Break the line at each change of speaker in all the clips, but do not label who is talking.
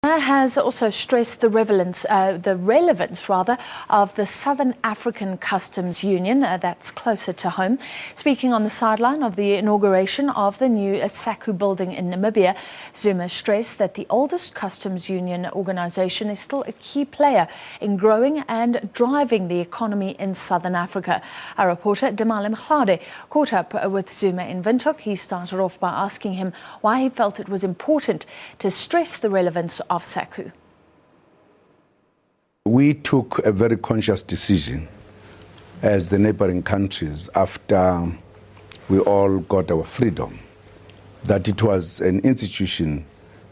Has also stressed the relevance of the Southern African Customs Union that's closer to home. Speaking on the sideline of the inauguration of the new SACU building in Namibia, Zuma stressed that the oldest customs union organisation is still a key player in growing and driving the economy in Southern Africa. Our reporter Tumaole Mohlaoli caught up with Zuma in Windhoek. He started off by asking him why he felt it was important to stress the relevance of SACU.
We took a very conscious decision as the neighboring countries after we all got our freedom that it was an institution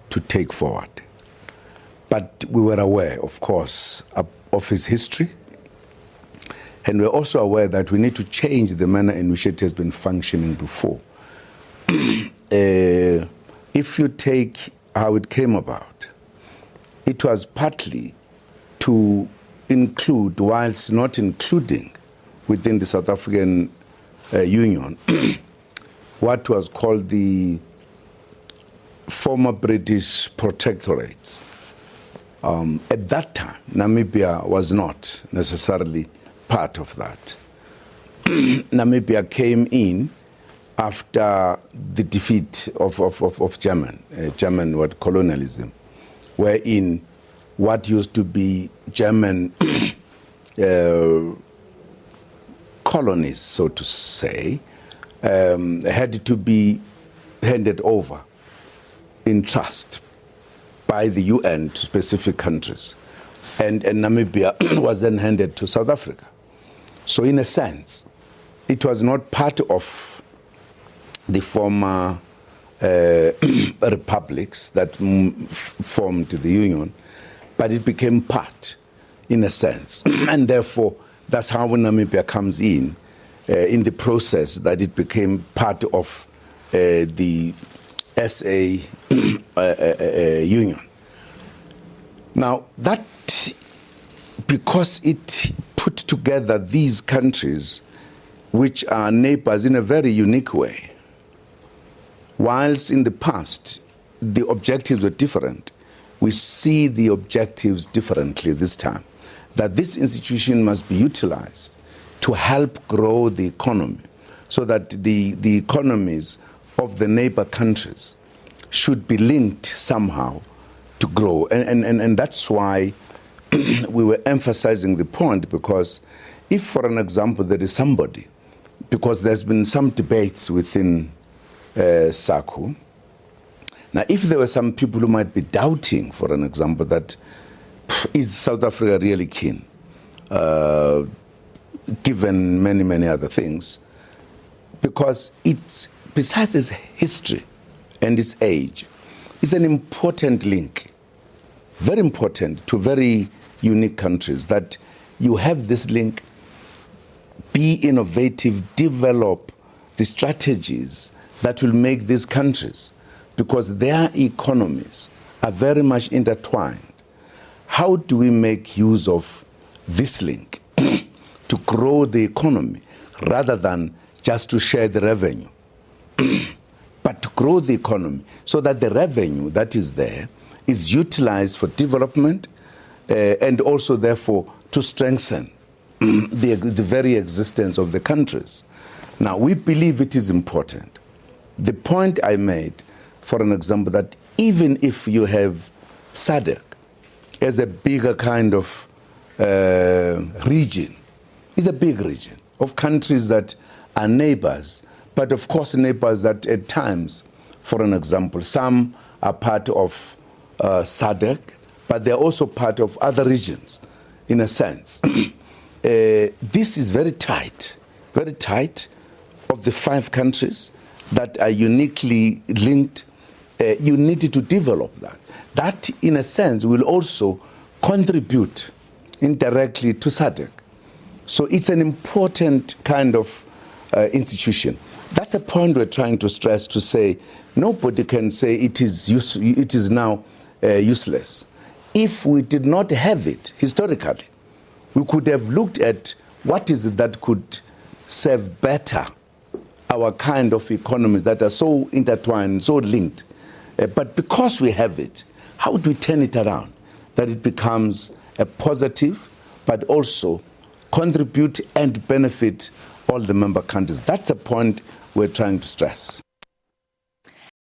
to take forward. But we were aware, of course, of its history, and we're also aware that we need to change the manner in which it has been functioning before. If you take how it came about, it was partly to include, whilst not including within the South African Union, what was called the former British protectorate. At that time, Namibia was not necessarily part of that. Namibia came in after the defeat of German colonialism, wherein what used to be German colonies, so to say, had to be handed over in trust by the UN to specific countries. And Namibia was then handed to South Africa. So in a sense, it was not part of the former republics that formed the Union, but it became part, in a sense. And therefore, that's how Namibia comes in the process, that it became part of the SA Union. Now, that, because it put together these countries, which are neighbors in a very unique way, whilst in the past the objectives were different, we see the objectives differently this time. That this institution must be utilized to help grow the economy, so that the economies of the neighbor countries should be linked somehow to grow. And that's why we were emphasizing the point, because if, for an example, there is somebody, because there's been some debates within SACU. Now, if there were some people who might be doubting, for an example, that is South Africa really keen, given many other things, because it's, besides its history and its age, it's an important link, very important to very unique countries, that you have this link, be innovative, develop the strategies that will make these countries, because their economies are very much intertwined. How do we make use of this link to grow the economy rather than just to share the revenue, but to grow the economy so that the revenue that is there is utilized for development and also therefore to strengthen the very existence of the countries. Now, we believe it is important. The point I made, for an example, that even if you have SADC as a bigger kind of region, it's a big region of countries that are neighbors, but of course neighbors that at times, for an example, some are part of SADC, but they're also part of other regions, in a sense. This is very tight of the 5 countries that are uniquely linked. You need to develop that. That, in a sense, will also contribute indirectly to SADC. So it's an important kind of institution. That's a point we're trying to stress, to say nobody can say it is now useless. If we did not have it historically, we could have looked at what is it that could serve better our kind of economies that are so intertwined, so linked. But because we have it, How do we turn it around that it becomes a positive, but also contribute and benefit all the member countries? That's a point we're trying to stress.